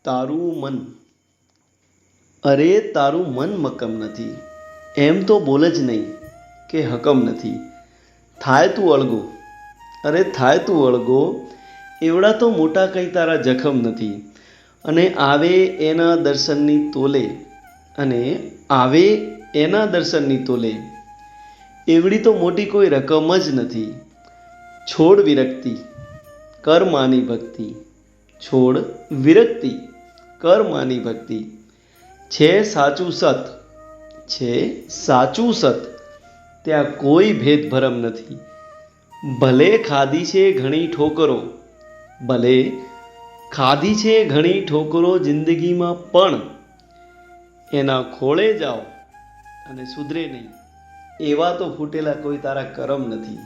તારું મન. અરે તારું મન મક્કમ નથી, એમ તો બોલ જ નહીં કે હકમ નથી. થાય તું અળગો, અરે થાય તું અળગો, એવડા તો મોટા કંઈ તારા જખમ નથી. અને આવે એના દર્શનની તોલે, અને આવે એના દર્શનની તોલે, એવડી તો મોટી કોઈ રકમ જ નથી. છોડ વિરક્તિ, કર માની ભક્તિ. છોડ વિરક્તિ, કર માની ભક્તિ. છે સાચું સત, છે સાચું સત, ત્યાં કોઈ ભેદભરમ નથી. ભલે ખાધી છે ઘણી ઠોકરો, ભલે ખાધી છે ઘણી ઠોકરો જિંદગીમાં, પણ એના ખોળે જાઓ અને સુધરે નહીં, એવા તો ફૂટેલા કોઈ તારા કરમ નથી.